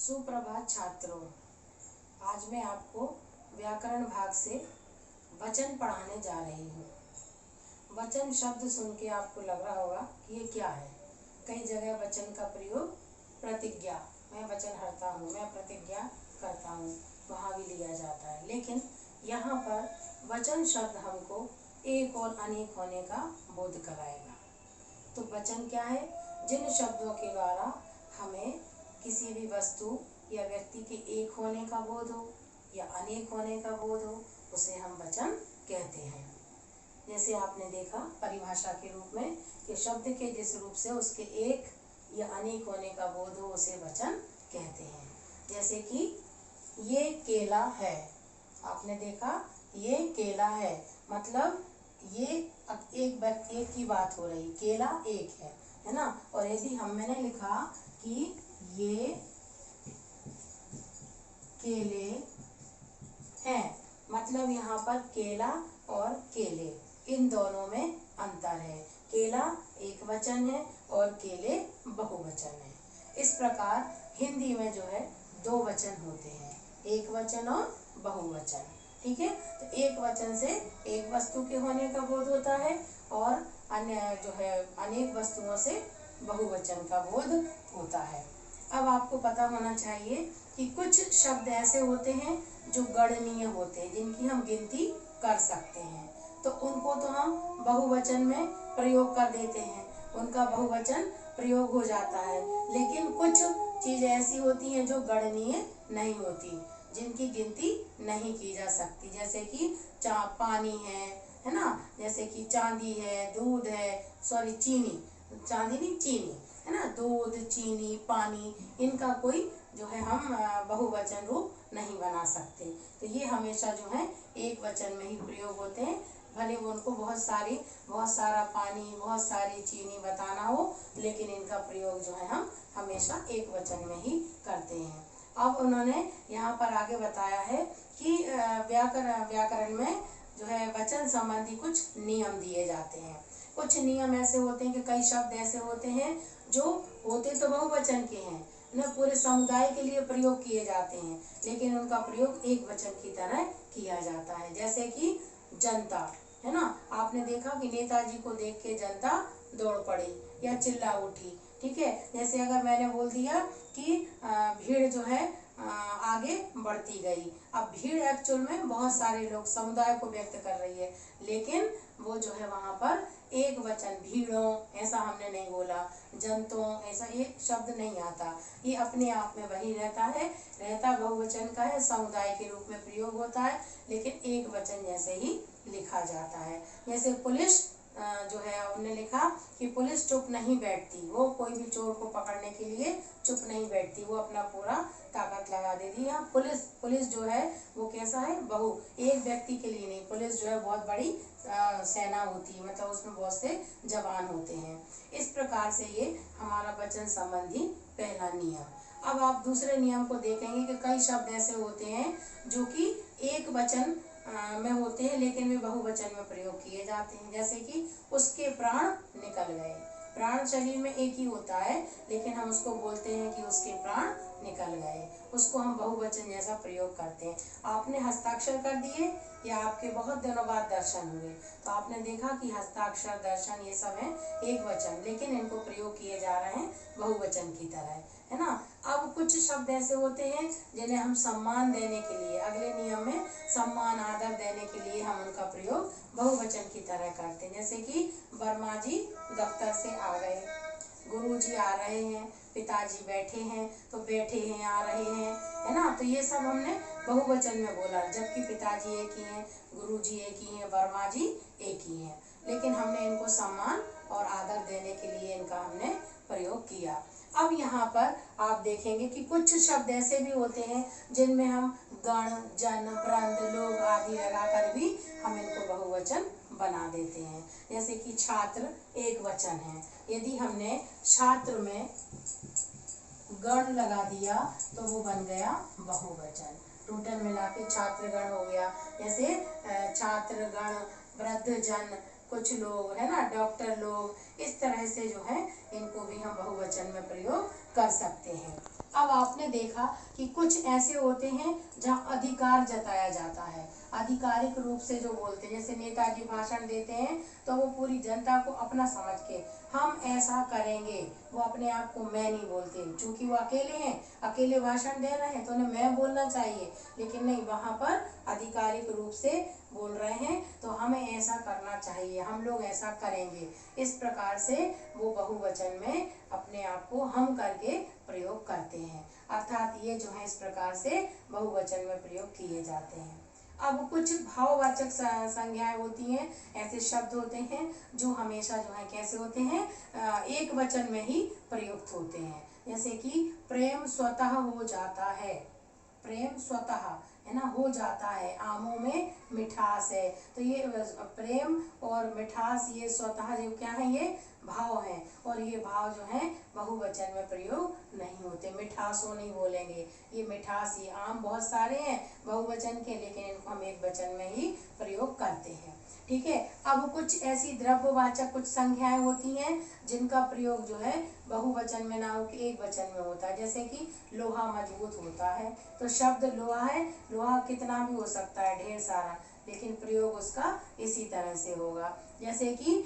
सुप्रभात छात्रों, आज मैं आपको व्याकरण भाग से वचन पढ़ाने जा रही हूँ। वचन शब्द सुन के आपको लग रहा होगा कि ये क्या है। कई जगह वचन का प्रयोग प्रतिज्ञा, मैं वचन हरता हूँ, मैं प्रतिज्ञा करता हूँ, वहाँ भी लिया जाता है। लेकिन यहाँ पर वचन शब्द हमको एक और अनेक होने का बोध कराएगा। तो वचन क्या है? जिन शब्दों के द्वारा हमें किसी भी वस्तु या व्यक्ति के एक होने का बोध हो या अनेक होने का बोध हो, उसे हम वचन कहते हैं। जैसे आपने देखा परिभाषा के रूप में कि शब्द के जिस रूप से उसके एक या अनेक होने का बोध हो, उसे वचन कहते हैं। जैसे कि ये केला है, आपने देखा ये केला है, मतलब ये एक की बात हो रही, केला एक है ना। और यदि मैंने लिखा कि ये केले हैं, मतलब यहाँ पर केला और केले इन दोनों में अंतर है। केला एक वचन है और केले बहुवचन है। इस प्रकार हिंदी में जो है दो वचन होते हैं, एक वचन और बहुवचन। ठीक है, तो एक वचन से एक वस्तु के होने का बोध होता है और अन्य जो है अनेक वस्तुओं से बहुवचन का बोध होता है। अब आपको पता होना चाहिए कि कुछ शब्द ऐसे होते हैं जो गणनीय होते हैं, जिनकी हम गिनती कर सकते हैं, तो उनको तो हम बहुवचन में प्रयोग कर देते हैं, उनका बहुवचन प्रयोग हो जाता है। लेकिन कुछ चीजें ऐसी होती हैं जो गणनीय नहीं होती, जिनकी गिनती नहीं की जा सकती। जैसे कि पानी है ना, जैसे कि चांदी है, दूध है, सॉरी चीनी, चांदी नहीं चीनी है ना, दूध, चीनी, पानी, इनका कोई जो है हम बहुवचन रूप नहीं बना सकते। तो ये हमेशा जो है एक वचन में ही प्रयोग होते हैं, भले वो उनको बहुत सारा पानी, बहुत सारी चीनी बताना हो, लेकिन इनका प्रयोग जो है हम हमेशा एक वचन में ही करते हैं। अब उन्होंने यहाँ पर आगे बताया है कि व्याकरण में जो है वचन संबंधी कुछ नियम दिए जाते हैं। कुछ नियम ऐसे होते हैं कि कई शब्द ऐसे होते हैं जो होते तो बहुवचन के हैं ना, पूरे समुदाय के लिए प्रयोग किए जाते हैं, लेकिन उनका प्रयोग एक वचन की तरह किया जाता है। जैसे कि जनता है ना, आपने देखा कि नेताजी को देख के जनता दौड़ पड़ी या चिल्ला उठी। ठीक है, जैसे अगर मैंने बोल दिया कि भीड़ जो है आगे बढ़ती गई। अब भीड़ एक्चुअल में बहुत सारे लोग समुदाय को व्यक्त कर रही है, लेकिन वो जो है वहां पर एक वचन, भीड़ों ऐसा हमने नहीं बोला, जनतों ऐसा ये शब्द नहीं आता, ये अपने आप में वही रहता बहुवचन का है, समुदाय के रूप में प्रयोग होता है, लेकिन एक वचन जैसे ही लिखा जाता है। जैसे पुलिस जो है उन्होंने लिखा कि पुलिस चुप नहीं बैठती, वो कोई भी चोर को पकड़ने के लिए चुप नहीं बैठती, वो अपना पूरा ताकत लगा देती है। पुलिस जो है वो कैसा है, एक व्यक्ति के लिए नहीं, पुलिस जो है बहुत बड़ी सेना होती है, मतलब उसमें बहुत से जवान होते हैं। इस प्रकार से ये हमारा वचन संबंधी पहला नियम। अब आप दूसरे नियम को देखेंगे कि कई शब्द ऐसे होते हैं जो कि एक वचन में होते हैं, लेकिन वे बहुवचन में प्रयोग किए जाते हैं। जैसे कि उसके प्राण निकल गए, प्राण शरीर में एक ही होता है, लेकिन हम उसको बोलते हैं कि उसके प्राण निकल गए, उसको हम बहुवचन जैसा प्रयोग करते हैं। आपने हस्ताक्षर कर दिए या आपके बहुत दिनों बाद दर्शन हुए, तो आपने देखा कि हस्ताक्षर, दर्शन ये सब है एक वचन, लेकिन इनको प्रयोग किए जा रहे हैं बहुवचन की तरह, है ना। अब कुछ शब्द ऐसे होते हैं जिन्हें हम सम्मान देने के लिए, अगले नियम में सम्मान आदर देने के लिए हम उनका प्रयोग बहुवचन की तरह करते हैं। जैसे कि वर्मा जी दफ्तर से आ गए, गुरुजी आ रहे हैं, पिताजी बैठे हैं, तो बैठे हैं, आ रहे हैं, है ना। तो ये सब हमने बहुवचन में बोला, जबकि पिताजी एक ही हैं, गुरुजी एक ही हैं, वर्मा जी एक ही हैं, लेकिन हमने इनको सम्मान और आदर देने के लिए इनका हमने प्रयोग किया। अब यहाँ पर आप देखेंगे कि कुछ शब्द ऐसे भी होते हैं जिनमें हम गण, जन, वृंद, लोग आदि लगाकर भी हम इनको बहुवचन बना देते हैं। जैसे कि छात्र एक वचन है, यदि हमने छात्र में गण लगा दिया तो वो बन गया बहुवचन, टोटल मिला के छात्रगण हो गया। जैसे छात्रगण, वृद्ध जन, कुछ लोग है ना, डॉक्टर लोग, इस तरह से जो है इनको भी हम बहुवचन में प्रयोग कर सकते हैं। अब आपने देखा कि कुछ ऐसे होते हैं जहाँ अधिकार जताया जाता है, आधिकारिक रूप से जो बोलते हैं, जैसे नेताजी भाषण देते हैं तो वो पूरी जनता को अपना समझ के हम ऐसा करेंगे, वो अपने आप को मैं नहीं बोलते, क्योंकि वो अकेले हैं, अकेले भाषण दे रहे हैं तो उन्हें मैं बोलना चाहिए, लेकिन नहीं, वहाँ पर आधिकारिक रूप से बोल रहे हैं तो हमें ऐसा करना चाहिए, हम लोग ऐसा करेंगे। इस प्रकार से वो बहुवचन में अपने आप को हम करके प्रयोग करते हैं, अर्थात ये जो है इस प्रकार से बहुवचन में प्रयोग किए जाते हैं। अब कुछ भाववाचक संज्ञाएं होती हैं, ऐसे शब्द होते हैं जो हमेशा जो है कैसे होते हैं, एक वचन में ही प्रयुक्त होते हैं, जैसे कि प्रेम स्वतः हो जाता है, प्रेम स्वतः है ना, हो जाता है, आमों में मिठास है, तो ये प्रेम और मिठास ये स्वतः जो क्या है, ये भाव है, और ये भाव जो है बहुवचन में प्रयोग नहीं होते, मिठासों नहीं बोलेंगे, ये मिठास, ये आम बहुत सारे हैं बहुवचन के, लेकिन इनको हम एक वचन में ही प्रयोग करते हैं। ठीक है। अब कुछ ऐसी द्रव्यवाचक कुछ संज्ञाएं होती हैं जिनका प्रयोग जो है बहुवचन में ना होकर एक वचन में होता है, जैसे कि लोहा मजबूत होता है, तो शब्द लोहा है, लोहा कितना भी हो सकता है, ढेर सारा, लेकिन प्रयोग उसका इसी तरह से होगा। जैसे कि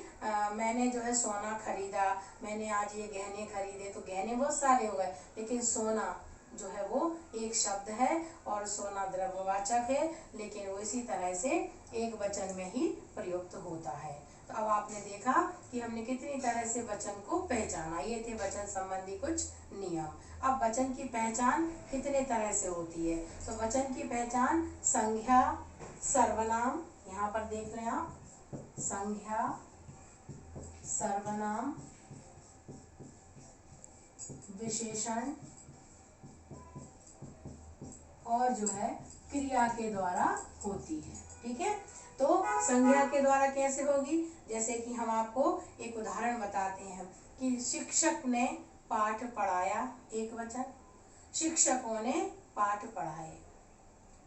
मैंने जो है सोना खरीदा, मैंने आज ये गहने खरीदे, तो गहने बहुत सारे हो गए, लेकिन सोना जो है वो एक शब्द है और सोना द्रव्यवाचक है, लेकिन वो इसी तरह से एक वचन में ही प्रयुक्त होता है। तो अब आपने देखा कि हमने कितनी तरह से वचन को पहचाना, ये थे वचन संबंधी कुछ नियम। अब वचन की पहचान कितने तरह से होती है, तो वचन की पहचान संज्ञा, सर्वनाम, यहाँ पर देख रहे हैं आप, संज्ञा, सर्वनाम, विशेषण और जो है क्रिया के द्वारा होती है। ठीक है। तो संज्ञा के द्वारा कैसे होगी, जैसे कि हम आपको एक उदाहरण बताते हैं कि शिक्षक ने पाठ पढ़ाया, एक वचन, शिक्षकों ने पाठ पढ़ाए,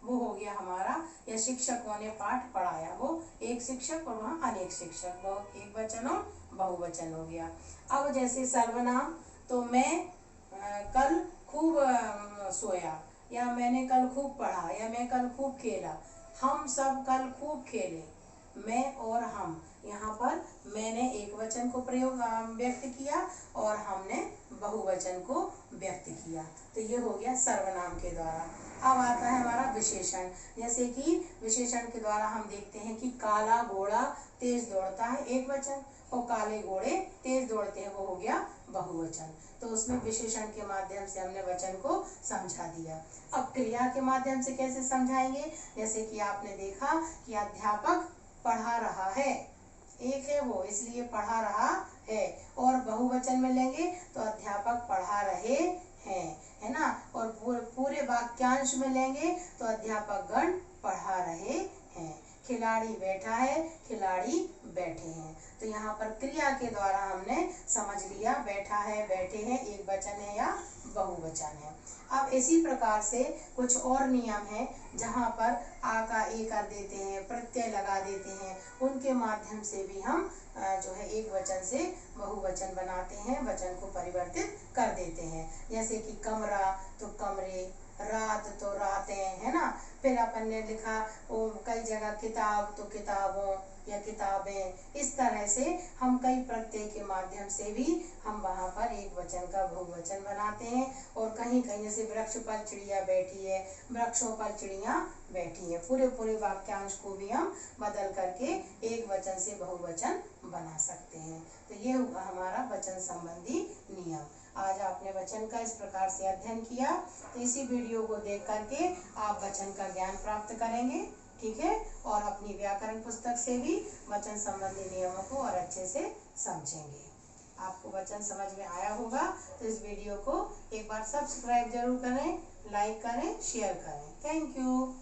वो हो गया हमारा, या शिक्षकों ने पाठ पढ़ाया, वो एक शिक्षक और वहाँ अनेक शिक्षक, वो एक वचन और बहुवचन हो गया। अब जैसे सर्वनाम, तो मैं कल खूब सोया, या मैंने कल खूब पढ़ा, या मैं कल खूब खेला, हम सब कल खूब खेले, मैं और हम, यहाँ पर मैंने एक वचन को प्रयोग व्यक्त किया और हमने बहुवचन को व्यक्त किया, तो ये हो गया सर्वनाम के द्वारा। अब आता है हमारा विशेषण, जैसे कि विशेषण के द्वारा हम देखते हैं कि काला घोड़ा तेज दौड़ता है, एक वचन, और काले घोड़े तेज दौड़ते हैं, वो हो गया बहुवचन। तो उसमें विशेषण के माध्यम से हमने वचन को समझा दिया। अब क्रिया के माध्यम से कैसे समझाएंगे, जैसे कि आपने देखा कि अध्यापक पढ़ा रहा है, एक है वो, इसलिए पढ़ा रहा है, और बहुवचन में लेंगे तो अध्यापक पढ़ा रहे हैं, है ना, और पूरे वाक्यांश में लेंगे तो अध्यापक गण पढ़ा रहे हैं, खिलाड़ी बैठा है, खिलाड़ी बैठे हैं। तो यहाँ पर क्रिया के द्वारा हमने समझ लिया, बैठा है, बैठे हैं, एक वचन है या बहुवचन है। अब इसी प्रकार से कुछ और नियम है जहाँ पर आ का ए कर देते हैं, प्रत्यय लगा देते हैं, उनके माध्यम से भी हम जो है एक वचन से बहुवचन बनाते हैं, वचन को परिवर्तित कर देते हैं। जैसे कि कमरा तो कमरे, रात तो रातें, है ना, फिर अपन ने लिखा वो कई जगह किताब तो किताबों या किताबें, इस तरह से हम कई प्रत्यय के माध्यम से भी हम वहाँ पर एक वचन का बहुवचन बनाते हैं। और कहीं कहीं जैसे वृक्ष पर चिड़िया बैठी है, वृक्षों पर चिड़िया बैठी है, पूरे वाक्यांश को भी हम बदल करके एक वचन से बहुवचन बना सकते हैं। तो ये हमारा वचन संबंधी नियम। आज आपने वचन का इस प्रकार से अध्ययन किया, तो इसी वीडियो को देख करके आप वचन का ज्ञान प्राप्त करेंगे। ठीक है। और अपनी व्याकरण पुस्तक से भी वचन संबंधी नियमों को और अच्छे से समझेंगे। आपको वचन समझ में आया होगा तो इस वीडियो को एक बार सब्सक्राइब जरूर करें, लाइक करें, शेयर करें। Thank you.